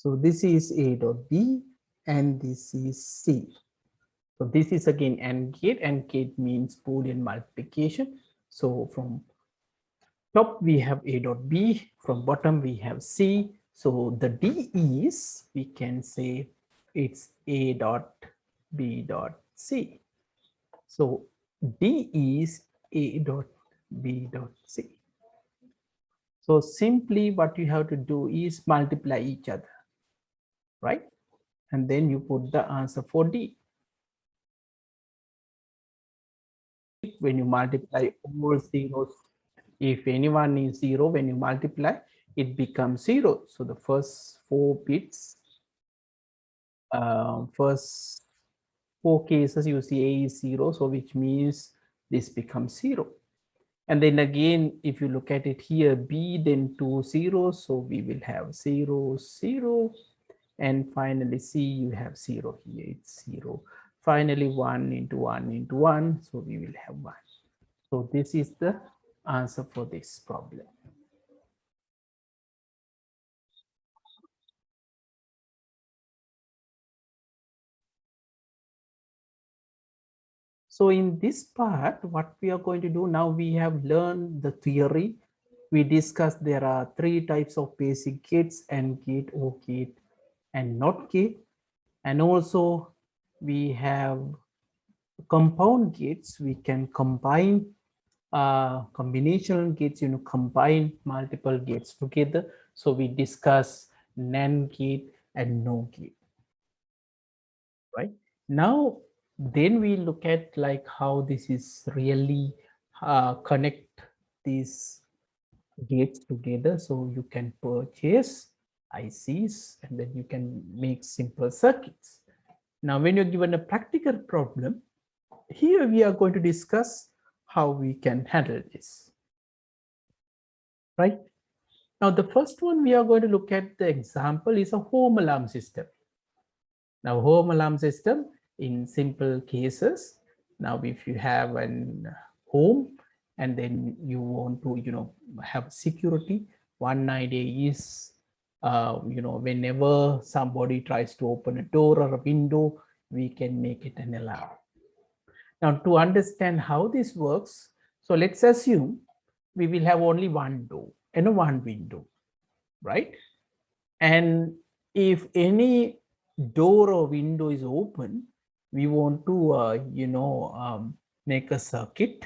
So this is A dot B and this is C. So this is again AND gate means Boolean multiplication. So from top we have A dot B, from bottom we have C. So the D is, we can say it's A dot B dot C. So D is A dot B dot C. So simply what you have to do is multiply each other, right? And then you put the answer for D. When you multiply all zeros, if anyone is zero, when you multiply, it becomes zero. So the first 4 bits, first 4 cases, you see A is 0, so which means this becomes 0. And then again, if you look at it here, B, then 2 zeros, so we will have 0, 0. And finally, C, you have 0 here, it's 0. Finally, 1 into 1 into 1, so we will have 1. So this is the answer for this problem. So in this part, what we are going to do now, we have learned the theory. We discussed there are 3 types of basic gates: AND gate, OR gate, and NOT gate. And also we have compound gates. We can combine combinational gates, combine multiple gates together. So we discuss NAND gate and NOR gate, right? Now, then we look at like how this is really connect these gates together. So you can purchase ICs and then you can make simple circuits. Now, when you're given a practical problem, here we are going to discuss how we can handle this, right? Now, the first one we are going to look at the example is a home alarm system. Now, home alarm system in simple cases. Now, if you have an home and then you want to, have security, one idea is, whenever somebody tries to open a door or a window, we can make it an alarm. Now, to understand how this works, so let's assume we will have only one door and one window, right? And if any door or window is open, we want to, make a circuit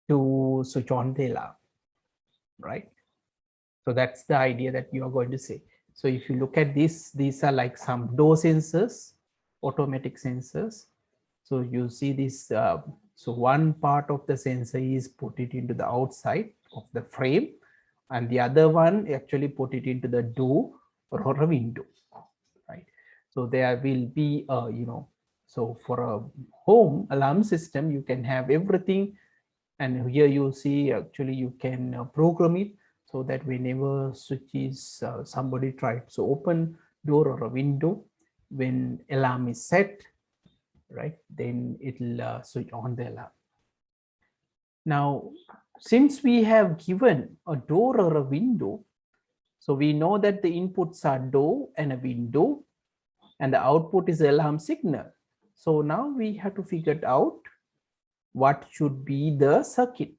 to switch on the alarm, right? So that's the idea that you are going to say. So if you look at this, these are like some door sensors, automatic sensors. So you see this, so one part of the sensor is put it into the outside of the frame, and the other one actually put it into the door or a window, right? So there will be, so for a home alarm system, you can have everything. And here you see, actually you can program it so that whenever switches, somebody tries to open door or a window, when alarm is set, right, then it'll switch on the alarm. Now, since we have given a door or a window, so we know that the inputs are door and a window, and the output is alarm signal. So now we have to figure out what should be the circuit,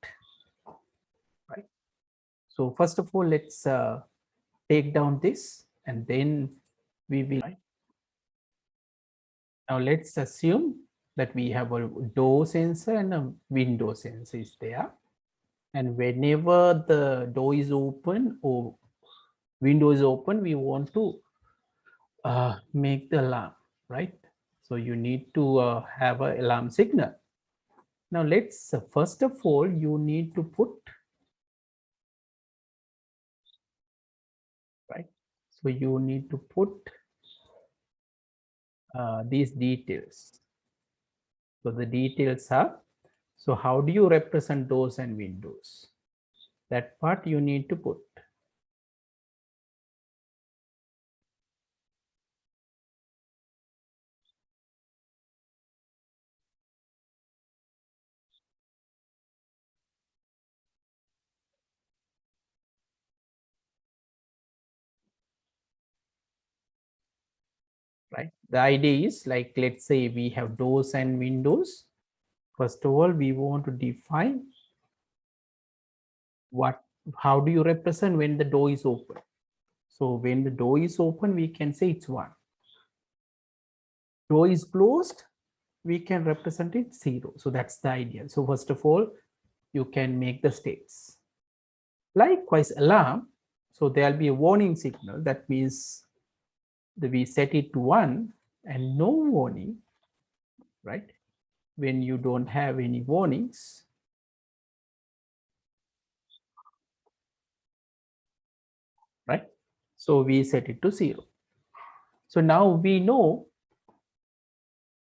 right? So first of all, let's take down this, and then we will, right? Now let's assume that we have a door sensor and a window sensor is there. And whenever the door is open or window is open, we want to make the alarm, right? So you need to have an alarm signal. Now let's, first of all, you need to put, right? So you need to put these details. So the details are, so how do you represent doors and windows? That part you need to put. right? The idea is like, let's say we have doors and windows. First of all, we want to define what, how do you represent when the door is open? So when the door is open, we can say it's 1. Door is closed, we can represent it 0. So that's the idea. So first of all, you can make the states. Likewise, alarm. So there'll be a warning signal. That means that we set it to 1 and no warning, right? When you don't have any warnings, right? So we set it to 0. So now we know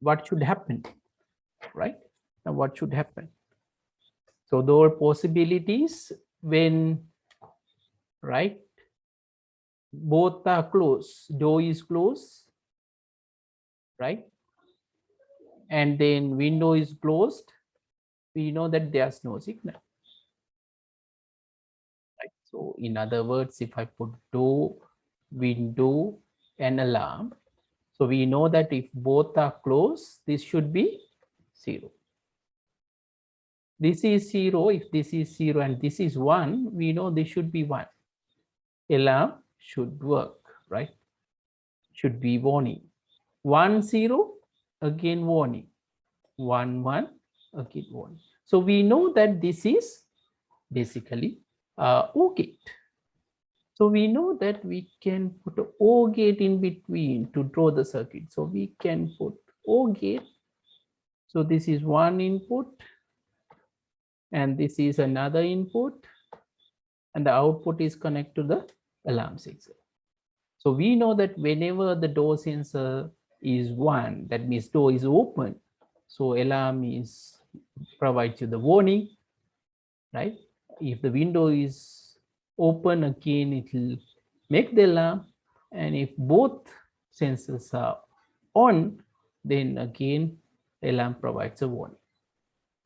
what should happen, right? Now what should happen? So there are possibilities when, right, both are closed, door is closed, right, and then window is closed, we know that there's no signal, right? So in other words, if I put door, window and alarm, so we know that if both are closed, this should be 0. This is 0. If this is 0 and this is 1, we know this should be 1. Alarm should work, right? Should be warning. 1 0, again warning. 1 1, again warning. So we know that this is basically O gate. So we know that we can put a O gate in between to draw the circuit. So we can put O gate. So this is one input and this is another input, and the output is connected to the alarm sensor. So we know that whenever the door sensor is 1, that means door is open. So alarm is provides you the warning, right? If the window is open, again it will make the alarm, and if both sensors are on, then again alarm provides a warning.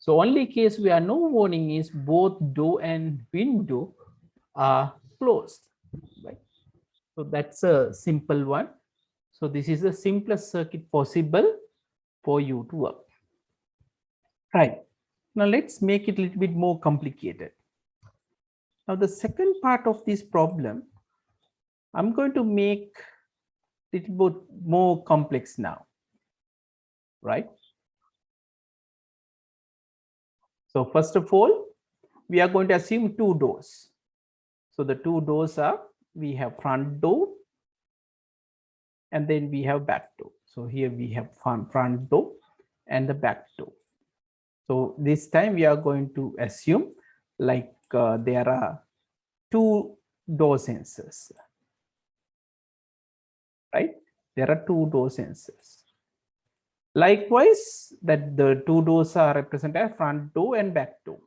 So only case where no warning is both door and window are closed, right? So that's a simple one. So this is the simplest circuit possible for you to work. Right. Now let's make it a little bit more complicated. Now the second part of this problem, I'm going to make a little bit more complex now, right? So first of all, we are going to assume 2 doors. So the 2 doors are, we have front door and then we have back door. So here we have front door and the back door. So this time we are going to assume like there are 2 door sensors, right? There are 2 door sensors. Likewise, that the 2 doors are represented as front door and back door.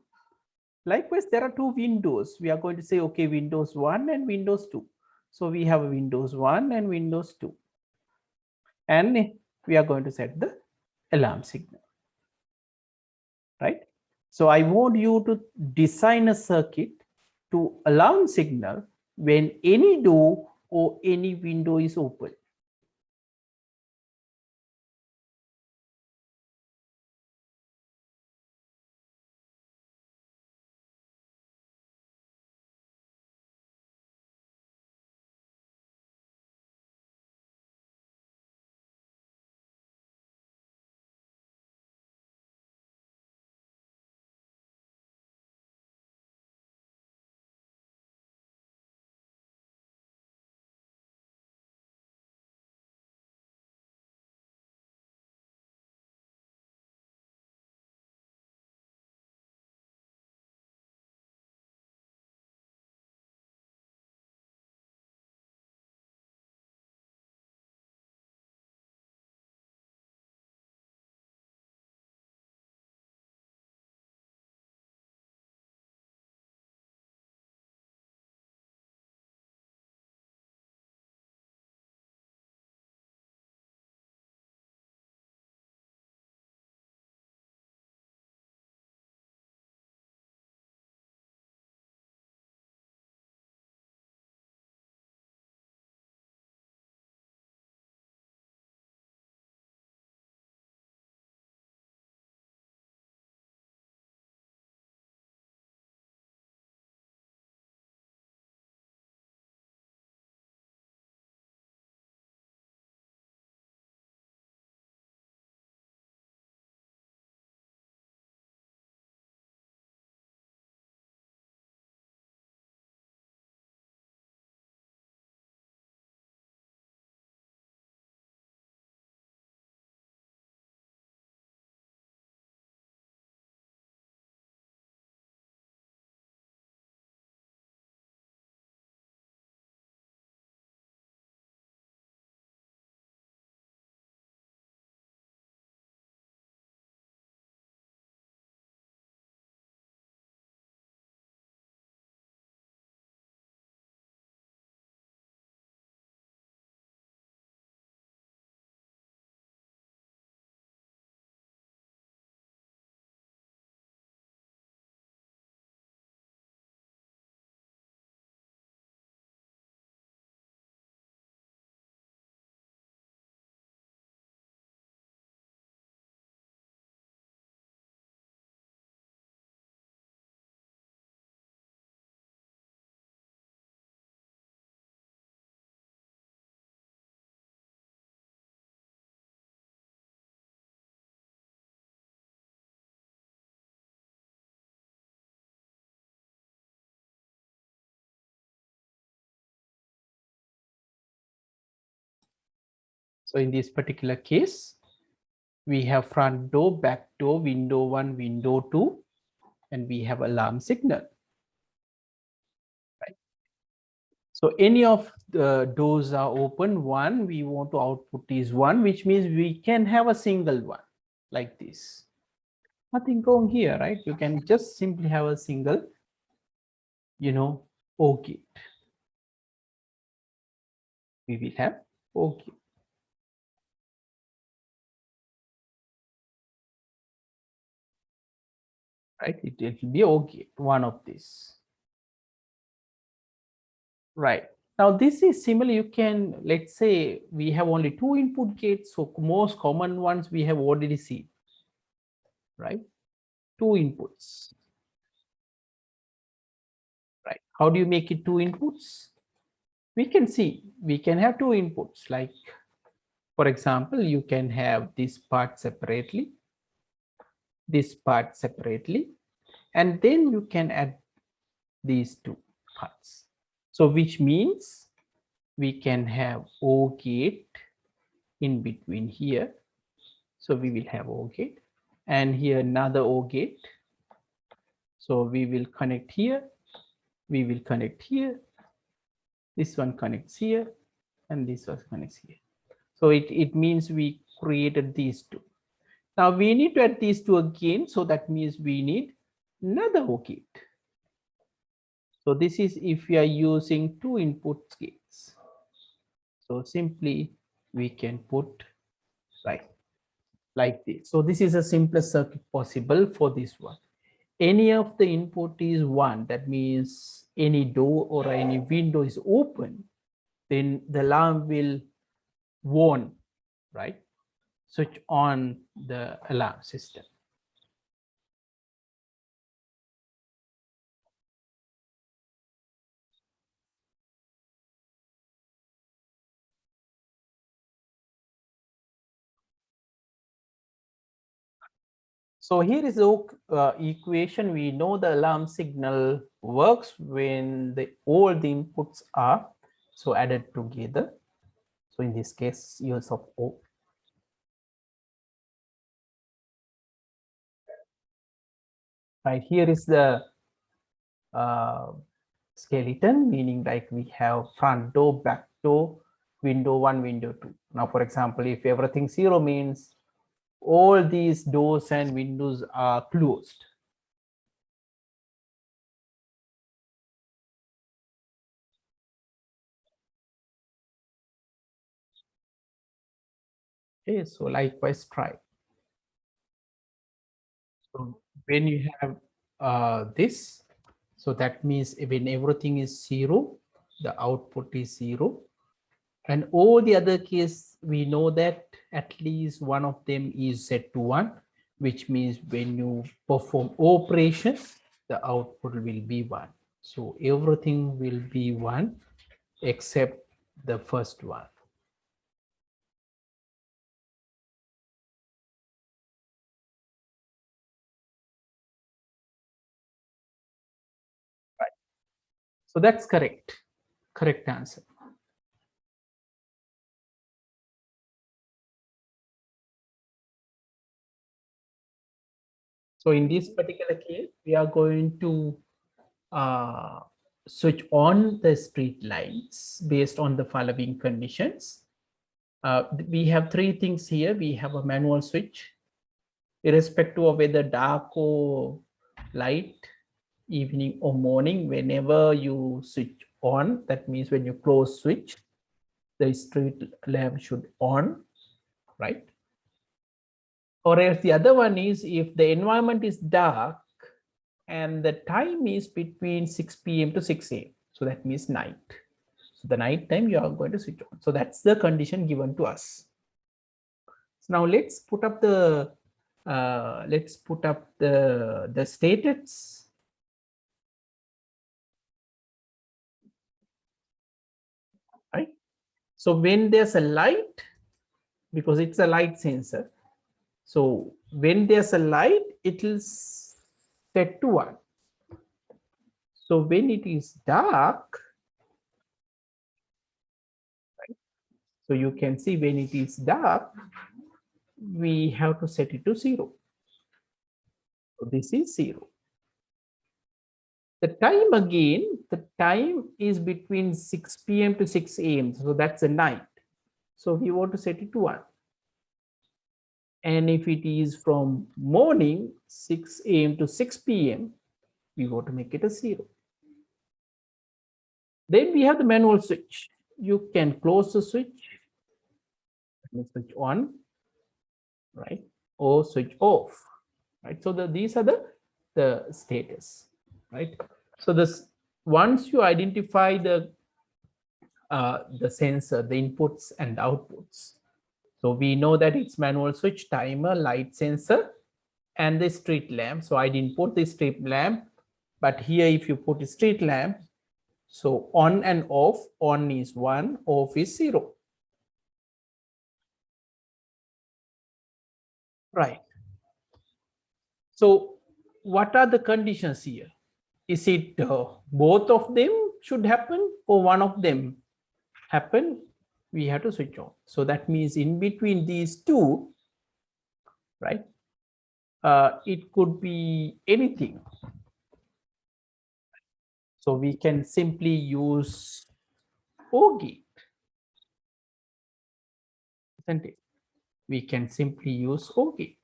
Likewise, there are 2 windows. We are going to say, okay, Windows 1 and Windows 2. So we have Windows 1 and Windows 2. And we are going to set the alarm signal, right? So I want you to design a circuit to alarm signal when any door or any window is open. So in this particular case, we have front door, back door, window 1, window 2, and we have alarm signal. Right? So any of the doors are open, 1, we want to output is 1, which means we can have a single one like this. Nothing wrong here, right? You can just simply have a single, OR gate. We will have OR gate. Right? It will be OR gate, one of these. Right. Now this is similar. You can, let's say we have only 2 input gates. So most common ones we have already seen, right? 2 inputs. Right. How do you make it 2 inputs? We can see, we can have 2 inputs. Like, for example, you can have this part separately, this part separately, and then you can add these 2 parts. So which means we can have OR gate in between here. So we will have OR gate, and here another OR gate. So we will connect here, we will connect here, this one connects here, and this one connects here. So it means we created these 2. Now we need to add these 2 again. So that means we need another OR gate. So this is if we are using 2 input gates. So simply we can put like this. So this is a simplest circuit possible for this one. Any of the input is 1, that means any door or any window is open, then the alarm will warn, right? Switch on the alarm system. So here is the equation. We know the alarm signal works when all the inputs are so added together. So in this case, use of O. Right, here is the skeleton, meaning like we have front door, back door, window 1, window 2. Now, for example, if everything 0 means all these doors and windows are closed. Okay, so likewise try. So when you have this, so that means when everything is 0, the output is 0. And all the other case, we know that at least one of them is set to 1, which means when you perform operation, the output will be 1. So everything will be 1 except the first one. Right. So that's correct answer. So in this particular case, we are going to uh, switch on the street lights based on the following conditions. We have 3 things here. We have a manual switch, irrespective of whether dark or light, evening or morning, whenever you switch on, that means when you close switch, the street lamp should on, right? Or else the other one is if the environment is dark and the time is between 6 p.m. to 6 a.m. So that means night. So the night time you are going to switch on. So that's the condition given to us. So now let's put up the status. Right. So when there's a light, because it's a light sensor, so when there's a light, it will set to 1. So when it is dark, So you can see when it is dark, we have to set it to 0. So this is 0. The time again, the time is between 6 p.m. to 6 a.m. So that's the night. So we want to set it to 1. And if it is from morning 6 a.m. to 6 p.m., we want to make it a 0. Then we have the manual switch. You can close the switch, switch on, right, or switch off, right. So these are the status, right. So this, once you identify the sensor, the inputs and outputs, so we know that it's manual switch, timer, light sensor, and the street lamp. So I didn't put the street lamp, but here if you put a street lamp, so on and off, on is 1, off is 0. Right. So what are the conditions here? Is it both of them should happen or one of them happen? We have to switch on. So that means in between these two, right, it could be anything. So we can simply use OR gate, isn't it? We can simply use OR gate.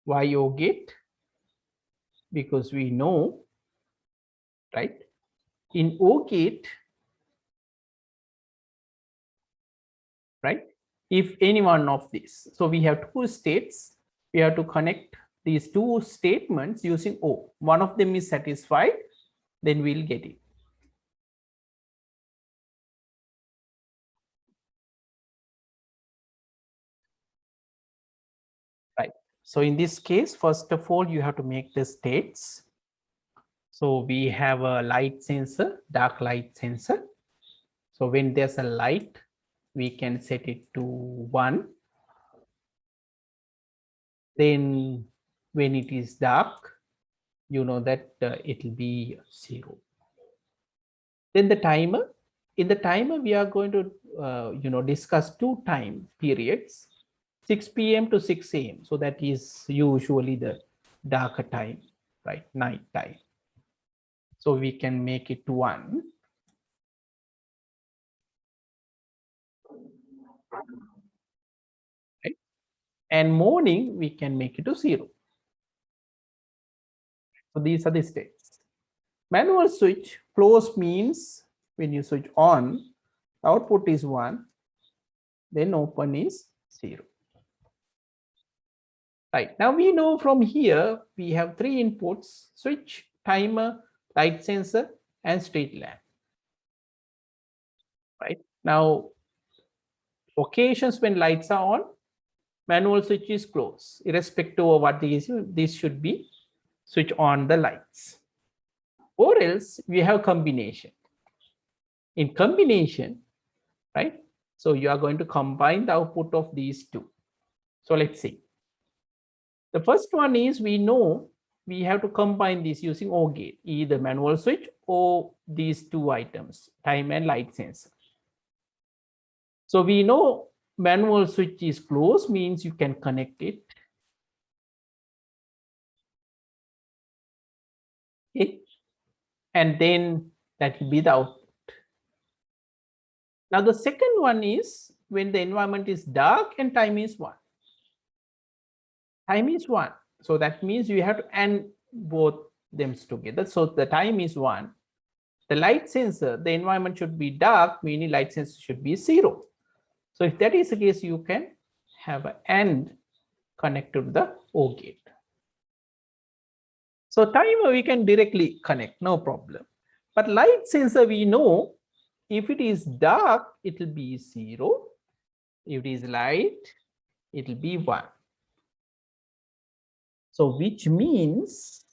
Why OR gate? Because we know, right, in OR gate, right, if any one of these, so we have two states, we have to connect these two statements using O. One of them is satisfied, then we'll get it. Right. So in this case, first of all, you have to make the states. So we have a light sensor, dark light sensor. So when there's a light, we can set it to 1. Then when it is dark, you know that it will be 0. Then the timer, in the timer, we are going to, discuss 2 time periods, 6 p.m. to 6 a.m. So that is usually the darker time, right? Night time. So we can make it 1. Right? And morning, we can make it to 0. So these are the states. Manual switch, close means when you switch on, output is 1, then open is 0. Right. Now we know from here we have 3 inputs: switch, timer, light sensor, and street lamp. Right. Now, occasions when lights are on, manual switch is closed. Irrespective of what this should be switch on the lights. Or else we have combination. In combination, right? So you are going to combine the output of these two. So let's see. The first one is, we know we have to combine this using OR gate, either manual switch or these two items, time and light sensor. So we know manual switch is closed, means you can connect it. Okay. And then that will be the output. Now the second one is when the environment is dark and time is 1. Time is 1. So that means you have to AND both them together. So the time is 1. The light sensor, the environment should be dark, meaning light sensor should be 0. So if that is the case, you can have an AND connected to the OR gate. So timer we can directly connect, no problem. But light sensor, we know if it is dark, it will be 0. If it is light, it will be 1. So which means,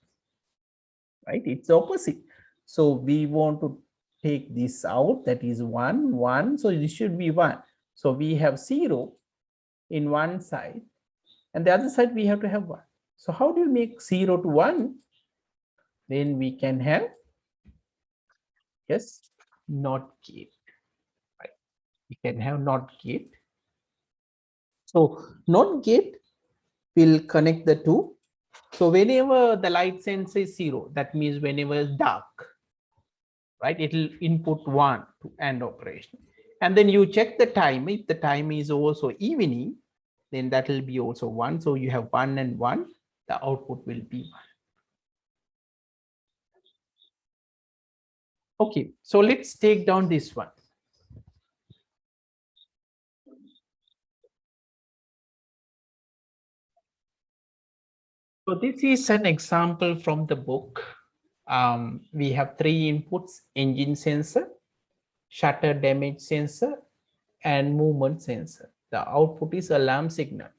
right, it's opposite. So we want to take this out, that is 1, 1. So this should be 1. So we have 0 in one side, and the other side we have to have 1. So how do you make 0 to 1? Then we can have, yes, NOT gate. Right. You can have NOT gate. So NOT gate will connect the two. So whenever the light sense is 0, that means whenever it's dark, right, it will input 1 to end operation. And then you check the time. If the time is also evening, then that will be also 1. So you have 1 and 1. The output will be 1. Okay, so let's take down this one. So this is an example from the book. We have 3 inputs: engine sensor, shutter damage sensor, and movement sensor. The output is alarm signal.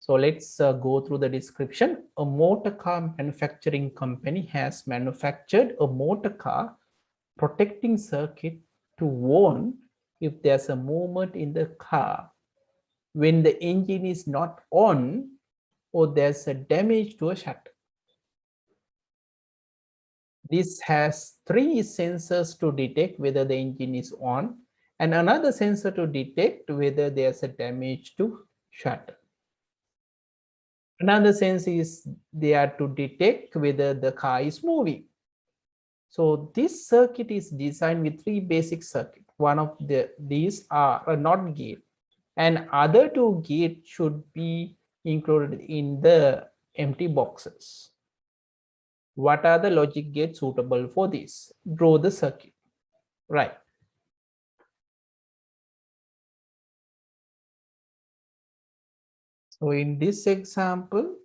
So let's go through the description. A motor car manufacturing company has manufactured a motor car protecting circuit to warn if there's a movement in the car when the engine is not on or there's a damage to a shutter. This has 3 sensors to detect whether the engine is on and another sensor to detect whether there's a damage to shutter. Another sense is they are to detect whether the car is moving. So this circuit is designed with 3 basic circuits. One of these are a NOT gate, and other 2 gates should be included in the empty boxes. What are the logic gates suitable for this? Draw the circuit. Right. So in this example,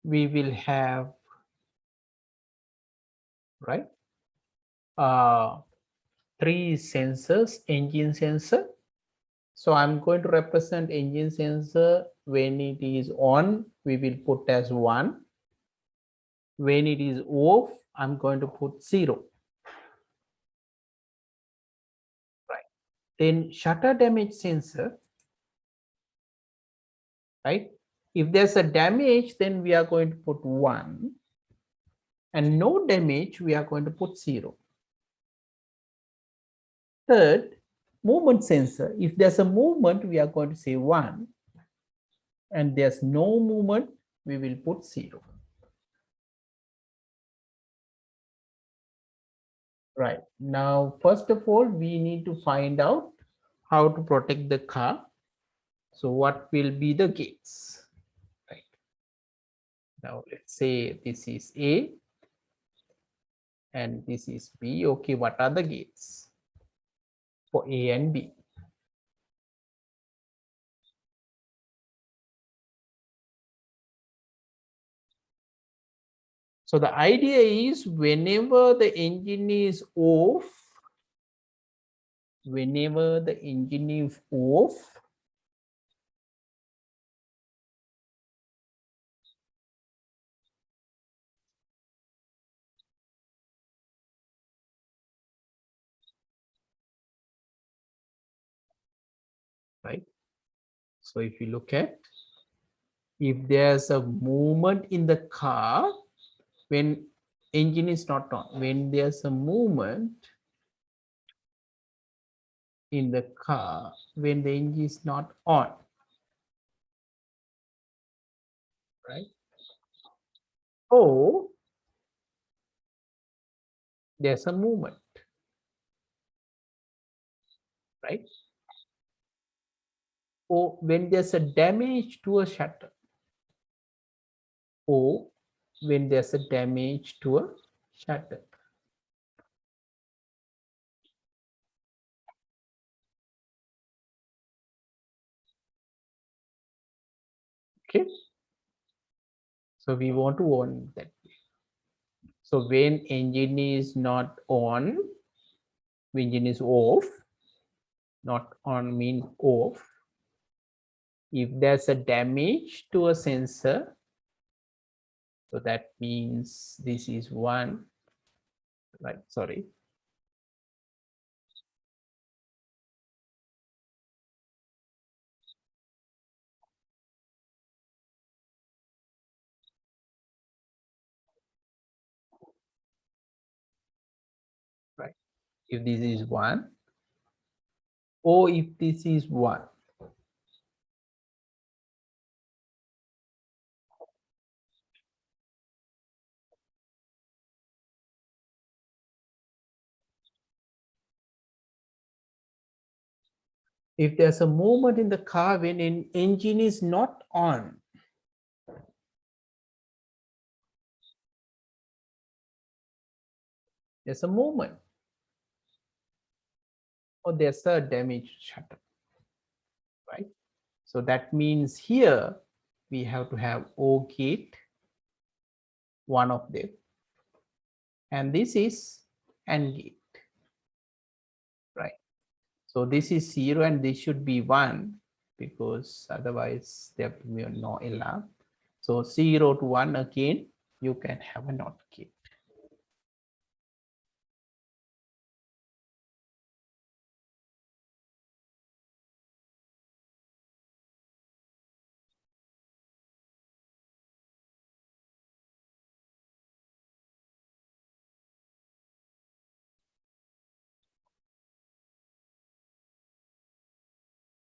we will have, right, 3 sensors: engine sensor. So I'm going to represent engine sensor. When it is on, we will put as 1. When it is off, I'm going to put 0. Right. Then shutter damage sensor, right? If there's a damage, then we are going to put 1. And no damage, we are going to put 0. Third, movement sensor. If there's a movement, we are going to say 1. And there's no movement, we will put 0. Right. Now, first of all, we need to find out how to protect the car. So what will be the gates? Right. Now, let's say this is A and this is B. Okay, what are the gates for A and B? So the idea is whenever the engine is off, right? So if you look at, if there's a movement in the car when engine is not on, when there's a movement in the car when the engine is not on, right? Or there's a movement, right? Or when there's a damage to a shutter, or when there's a damage to a shutter. Okay, so we want to warn that. So when engine is not on, engine is off, not on mean off. If there's a damage to a sensor, so that means this is 1, right? Sorry. Right. If this is 1, or if this is 1. If there's a movement in the car when an engine is not on, there's a movement or there's a damaged shutter, right? So that means here we have to have O gate, one of them, and this is AND gate, right? So this is 0 and this should be 1 because otherwise there will be no alarm. So 0 to 1 again, you can have a NOT gate.